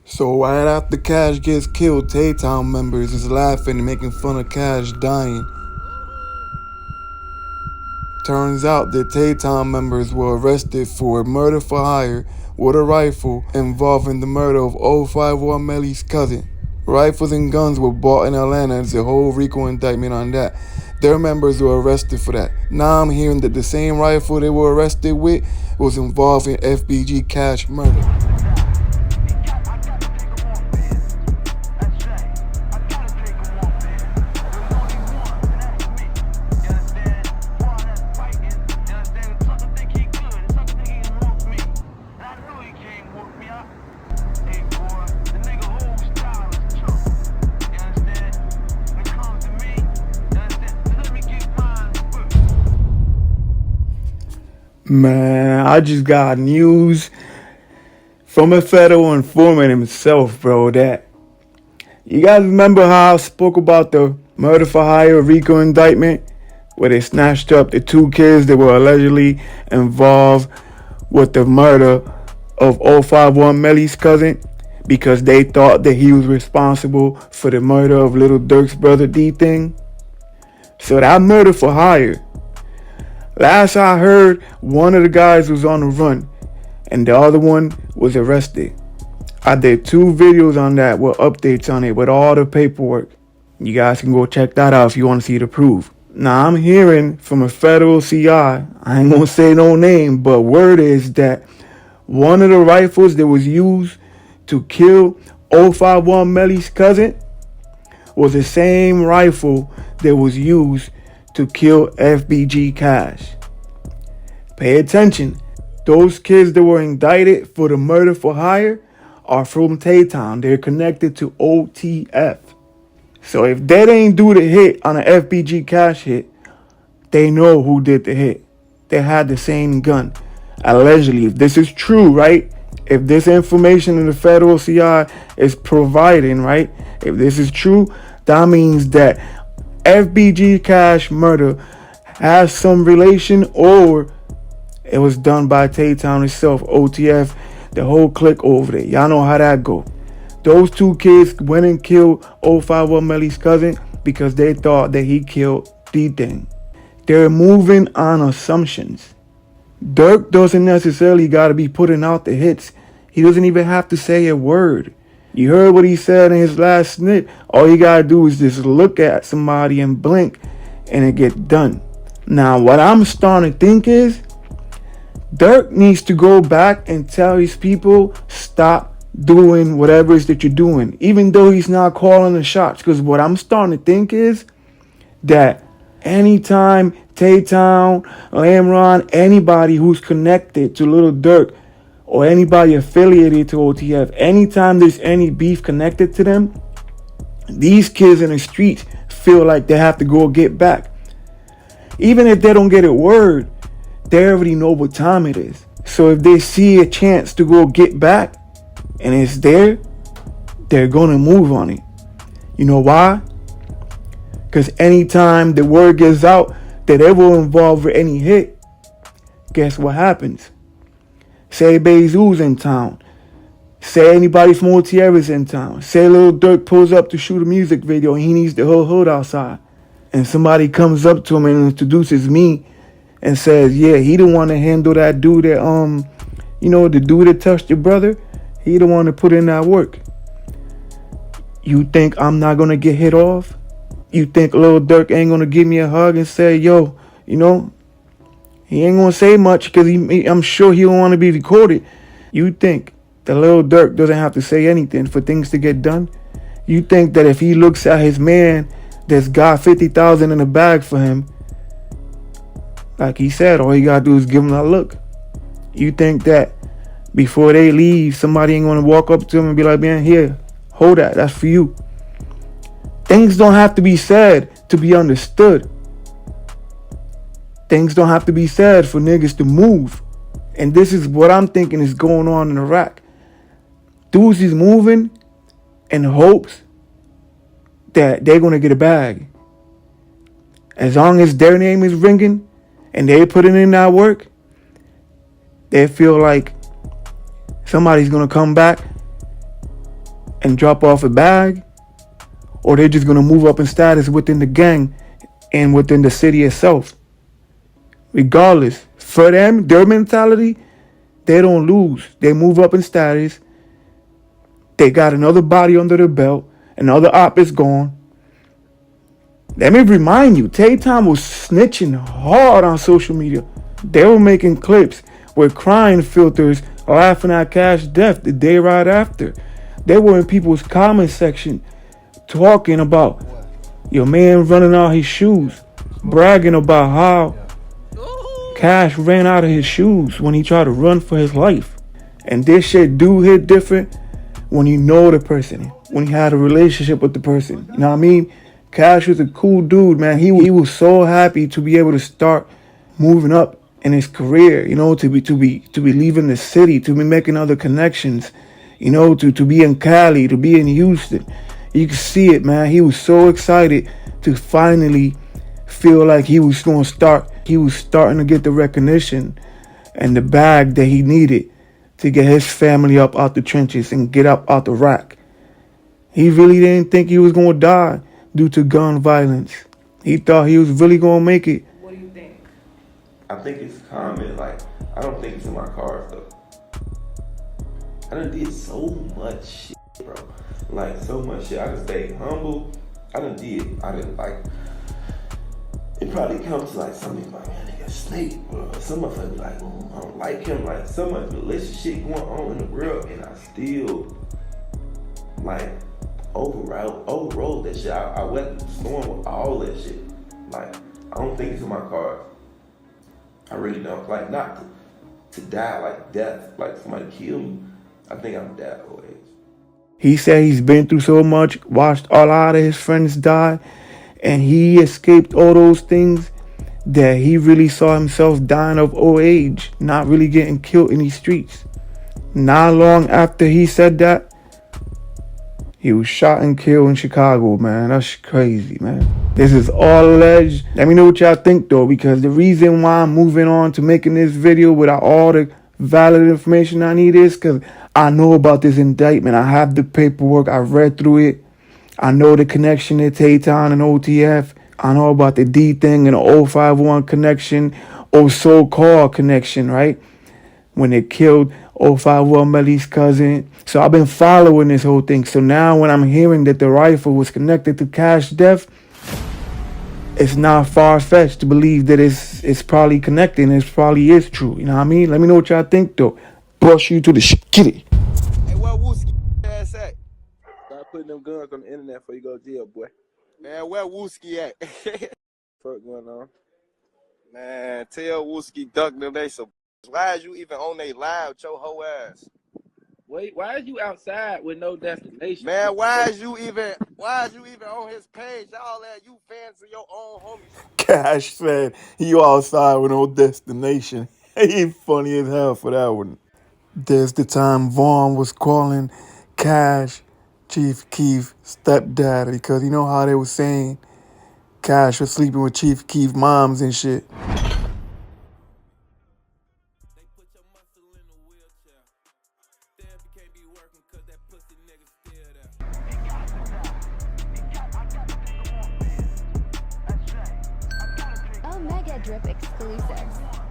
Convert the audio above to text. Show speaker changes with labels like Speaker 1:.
Speaker 1: So right after Cash gets killed, Tay Town members is laughing and making fun of Cash dying. Turns out that Tay Town members were arrested for murder for hire with a rifle involving the murder of Otf Members' cousin. Rifles and guns were bought in Atlanta. There's a whole RICO indictment on that. Their members were arrested for that. Now I'm hearing that the same rifle they were arrested with was involved in Fbg Cash murder. Man, I just got news from a federal informant himself, bro, that you guys remember how I spoke about the murder for hire RICO indictment where they snatched up the two kids that were allegedly involved with the murder of 051 Melly's cousin because they thought that he was responsible for the murder of Little Dirk's brother Dthang? So that murder for hire, last I heard, one of the guys was on the run and the other one was arrested. I did 2 videos on that with updates on it with all the paperwork. You guys can go check that out if you want to see the proof. Now I'm hearing from a federal CI, I ain't gonna say no name, but word is that one of the rifles that was used to kill 051 Melly's cousin was the same rifle that was used to kill Fbg Cash. Pay attention. Those kids that were indicted for the murder for hire are from Tay Town. They're connected to OTF. So if they didn't do the hit on an Fbg Cash hit, they know who did the hit. They had the same gun. Allegedly, if this is true, right? If this information in the federal CI is providing, right? If this is true, that means that Fbg Cash murder has some relation, or it was done by Tay Town itself, OTF, the whole clique over there. Y'all know how that go. Those 2 kids went and killed 051 Melly's cousin because they thought that he killed Dthang. They're moving on assumptions. Dirk doesn't necessarily got to be putting out the hits. He doesn't even have to say a word. You heard what he said in his last snip. All you got to do is just look at somebody and blink and it get done. Now, what I'm starting to think is Dirk needs to go back and tell his people, stop doing whatever it is that you're doing, even though he's not calling the shots. Because what I'm starting to think is that anytime Tay Town, Lamron, anybody who's connected to Little Dirk or anybody affiliated to OTF, anytime there's any beef connected to them, these kids in the streets feel like they have to go get back. Even if they don't get a word, they already know what time it is. So if they see a chance to go get back and it's there, they're gonna move on it. You know why? Because anytime the word gets out that they were involved with any hit, guess what happens? Say Bezu's in town. Say anybody from OTF is in town. Say Lil Dirk pulls up to shoot a music video and he needs the whole hood outside. And somebody comes up to him and introduces me and says, yeah, he the one to handle that dude that, the dude that touched your brother. He the one to put in that work. You think I'm not going to get hit off? You think Lil Dirk ain't going to give me a hug and say, yo, he ain't going to say much because I'm sure he don't want to be recorded. You think that Lil Dirk doesn't have to say anything for things to get done? You think that if he looks at his man that's got 50,000 in the bag for him, like he said, all you got to do is give him that look? You think that before they leave, somebody ain't going to walk up to him and be like, man, here, hold that. That's for you. Things don't have to be said to be understood. Things don't have to be said for niggas to move. And this is what I'm thinking is going on in Iraq. Dudes is moving in hopes that they're going to get a bag. As long as their name is ringing and they putting in that work, they feel like somebody's going to come back and drop off a bag, or they're just gonna move up in status within the gang and within the city itself. Regardless, for them, their mentality, they don't lose. They move up in status. They got another body under their belt. Another op is gone. Let me remind you, Tay Town was snitching hard on social media. They were making clips with crying filters laughing at Cash death the day right after. They were in people's comment section talking about your man running out his shoes, bragging about how Cash ran out of his shoes when he tried to run for his life. And this shit do hit different when you know the person, when you had a relationship with the person. You know what I mean? Cash was a cool dude, man. He was so happy to be able to start moving up in his career, you know, to be leaving the city, to be making other connections, you know, to be in Cali, to be in Houston. You can see it, man. He was so excited to finally feel like he was starting to get the recognition and the bag that he needed to get his family up out the trenches and get up out the rack. He really didn't think he was going to die due to gun violence. He thought he was really going to make it.
Speaker 2: What do you think?
Speaker 3: I think it's common. Like, I don't think it's in my cards, though. I done did so much shit, bro. Like, so much shit. I just stayed humble. I didn't like, it probably comes to like something like, man, nigga, snake, bro. Some motherfucker be like, I don't like him. Like, so much malicious shit going on in the world, and I still, like, overrode that shit. I went through the storm with all that shit. Like, I don't think it's in my cards. I really don't. Like, not to die like death, like somebody kill me. I think I'm that old age.
Speaker 1: He said he's been through so much, watched a lot of his friends die, and he escaped all those things that he really saw himself dying of old age, not really getting killed in these streets. Not long after he said that, he was shot and killed in Chicago, man. That's crazy, man. This is all alleged. Let me know what y'all think, though, because the reason why I'm moving on to making this video without all the valid information I need is because I know about this indictment. I have the paperwork. I read through it. I know the connection to Tay Town and OTF. I know about the Dthang and the 051 connection, or so-called connection, right? When they killed 051 Melly's cousin. So I've been following this whole thing. So now when I'm hearing that the rifle was connected to Cash death, it's not far-fetched to believe that it's probably connected and it probably is true. You know what I mean? Let me know what y'all think, though. Brush you to the kitty.
Speaker 4: Hey, where Wooski ass at? Start putting them guns on the internet before you go to jail, boy. Man, where Wooski at? What's going on? Man, tell Wooski duck them they some. Why is you even on they live with your whole ass?
Speaker 5: Wait, why is you outside with no destination?
Speaker 4: Man, why is you even on his page? Y'all that you fans of your own homies.
Speaker 1: Cash said he outside with no destination. He funny as hell for that one. There's the time Vaughn was calling Cash Chief Keef stepdad because you know how they were saying Cash was sleeping with Chief Keef moms and shit.
Speaker 6: Omegadrip exclusives.